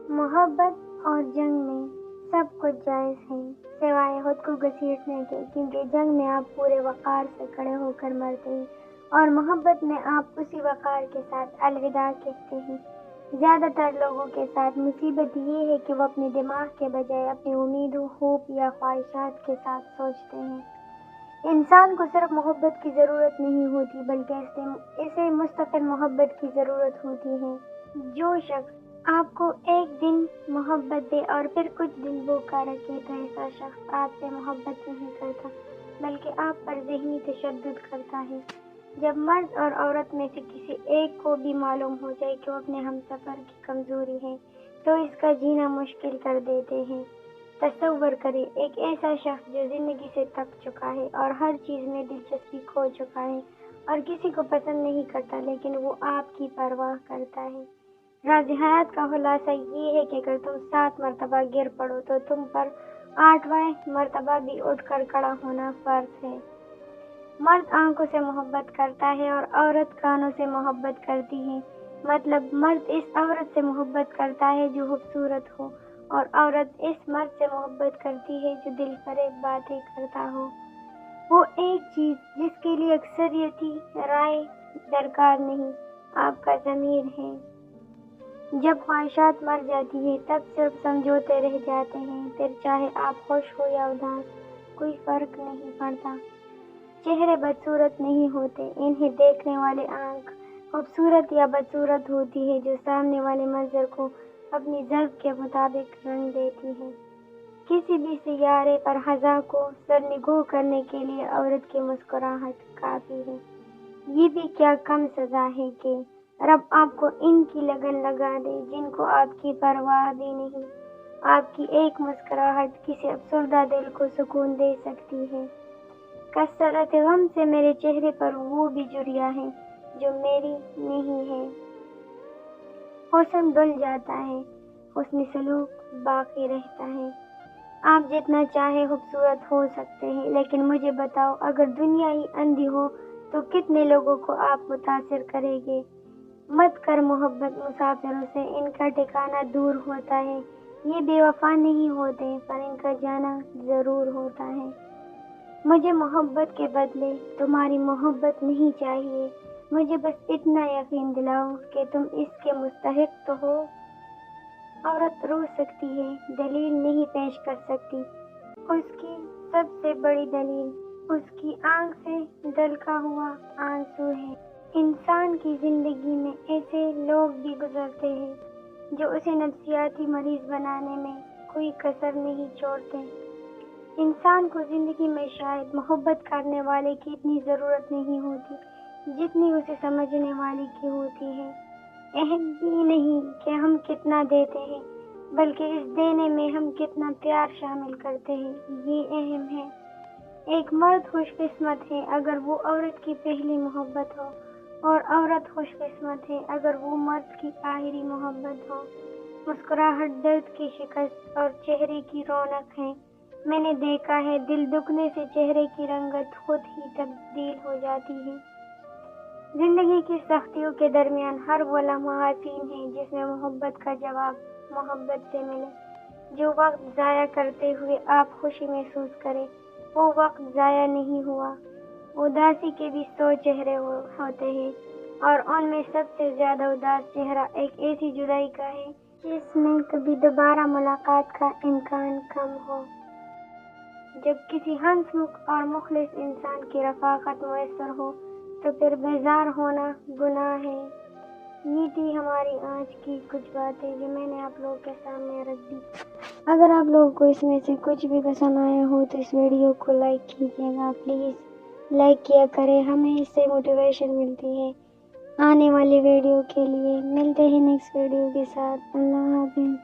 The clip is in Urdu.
محبت اور جنگ میں سب کچھ جائز ہے سوائے خود کو گھسیٹنے کے، کیونکہ جنگ میں آپ پورے وقار سے کھڑے ہو کر مرتے ہیں اور محبت میں آپ اسی وقار کے ساتھ الوداع کہتے ہیں۔ زیادہ تر لوگوں کے ساتھ مصیبت یہ ہے کہ وہ اپنے دماغ کے بجائے اپنی امیدوں، خوف یا خواہشات کے ساتھ سوچتے ہیں۔ انسان کو صرف محبت کی ضرورت نہیں ہوتی بلکہ اسے مستقل محبت کی ضرورت ہوتی ہے۔ جو شخص آپ کو ایک دن محبت دے اور پھر کچھ دن بھوکا رکھے تو ایسا شخص آپ سے محبت نہیں کرتا بلکہ آپ پر ذہنی تشدد کرتا ہے۔ جب مرد اور عورت میں سے کسی ایک کو بھی معلوم ہو جائے کہ وہ اپنے ہمسفر کی کمزوری ہے تو اس کا جینا مشکل کر دیتے ہیں۔ تصور کریں ایک ایسا شخص جو زندگی سے تھک چکا ہے اور ہر چیز میں دلچسپی کھو چکا ہے اور کسی کو پسند نہیں کرتا لیکن وہ آپ کی پرواہ کرتا ہے۔ راز حیات کا خلاصہ یہ ہے کہ اگر تم 7 مرتبہ گر پڑو تو تم پر 8واں مرتبہ بھی اٹھ کر کھڑا ہونا فرض ہے۔ مرد آنکھوں سے محبت کرتا ہے اور عورت کانوں سے محبت کرتی ہے۔ مطلب مرد اس عورت سے محبت کرتا ہے جو خوبصورت ہو اور عورت اس مرد سے محبت کرتی ہے جو دل فریب باتیں کرتا ہو۔ وہ ایک چیز جس کے لیے اکثریتی رائے درکار نہیں، آپ کا ضمیر ہے۔ جب خواہشات مر جاتی ہیں تب صرف سمجھوتے رہ جاتے ہیں، پھر چاہے آپ خوش ہو یا اداس کوئی فرق نہیں پڑتا۔ چہرے بدصورت نہیں ہوتے، انہیں دیکھنے والے آنکھ خوبصورت یا بدصورت ہوتی ہے جو سامنے والے منظر کو اپنی ذوق کے مطابق رنگ دیتی ہے۔ کسی بھی سیارے پر فضا کو سرنگوں کرنے کے لیے عورت کی مسکراہٹ کافی ہے۔ یہ بھی کیا کم سزا ہے کہ رب آپ کو ان کی لگن لگا دے جن کو آپ کی پرواہ بھی نہیں۔ آپ کی ایک مسکراہٹ کسی افسردہ دل کو سکون دے سکتی ہے۔ کثرت غم سے میرے چہرے پر وہ بھی جھریاں ہیں جو میری نہیں ہے۔ حسن دھل جاتا ہے، حسن سلوک باقی رہتا ہے۔ آپ جتنا چاہے خوبصورت ہو سکتے ہیں لیکن مجھے بتاؤ اگر دنیا ہی اندھی ہو تو کتنے لوگوں کو آپ متاثر کریں گے۔ مت کر محبت مسافروں سے، ان کا ٹھکانہ دور ہوتا ہے۔ یہ بے وفا نہیں ہوتے پر ان کا جانا ضرور ہوتا ہے۔ مجھے محبت کے بدلے تمہاری محبت نہیں چاہیے، مجھے بس اتنا یقین دلاؤ کہ تم اس کے مستحق تو ہو۔ عورت رو سکتی ہے، دلیل نہیں پیش کر سکتی۔ اس کی سب سے بڑی دلیل اس کی آنکھ سے ڈھلکا ہوا آنسو ہے۔ انسان کی زندگی میں ایسے لوگ بھی گزرتے ہیں جو اسے نفسیاتی مریض بنانے میں کوئی کسر نہیں چھوڑتے۔ انسان کو زندگی میں شاید محبت کرنے والے کی اتنی ضرورت نہیں ہوتی جتنی اسے سمجھنے والے کی ہوتی ہے۔ اہم یہ نہیں کہ ہم کتنا دیتے ہیں بلکہ اس دینے میں ہم کتنا پیار شامل کرتے ہیں، یہ اہم ہے۔ ایک مرد خوش قسمت ہے اگر وہ عورت کی پہلی محبت ہو اور عورت خوش قسمت ہے اگر وہ مرد کی آخری محبت ہو۔ مسکراہٹ درد کی شکست اور چہرے کی رونق ہے۔ میں نے دیکھا ہے دل دکھنے سے چہرے کی رنگت خود ہی تبدیل ہو جاتی ہے۔ زندگی کی سختیوں کے درمیان ہر وہ لمحہ حسین ہے جس میں محبت کا جواب محبت سے ملے۔ جو وقت ضائع کرتے ہوئے آپ خوشی محسوس کریں وہ وقت ضائع نہیں ہوا۔ اداسی کے بھی 100 چہرے ہوتے ہیں اور ان میں سب سے زیادہ اداس چہرہ ایک ایسی جدائی کا ہے جس میں کبھی دوبارہ ملاقات کا امکان کم ہو۔ جب کسی ہنس مکھ اور مخلص انسان کی رفاقت میسر ہو تو پھر بیزار ہونا گناہ ہے۔ یہ تھی ہماری آج کی کچھ باتیں جو میں نے آپ لوگوں کے سامنے رکھ دی۔ اگر آپ لوگوں کو اس میں سے کچھ بھی پسند آیا ہو تو اس ویڈیو کو لائک کیجیے گا، پلیز لائک کیا کریں، ہمیں اس سے موٹیویشن ملتی ہے آنے والی ویڈیو کے لیے۔ ملتے ہیں نیکسٹ ویڈیو کے ساتھ، اللہ حافظ۔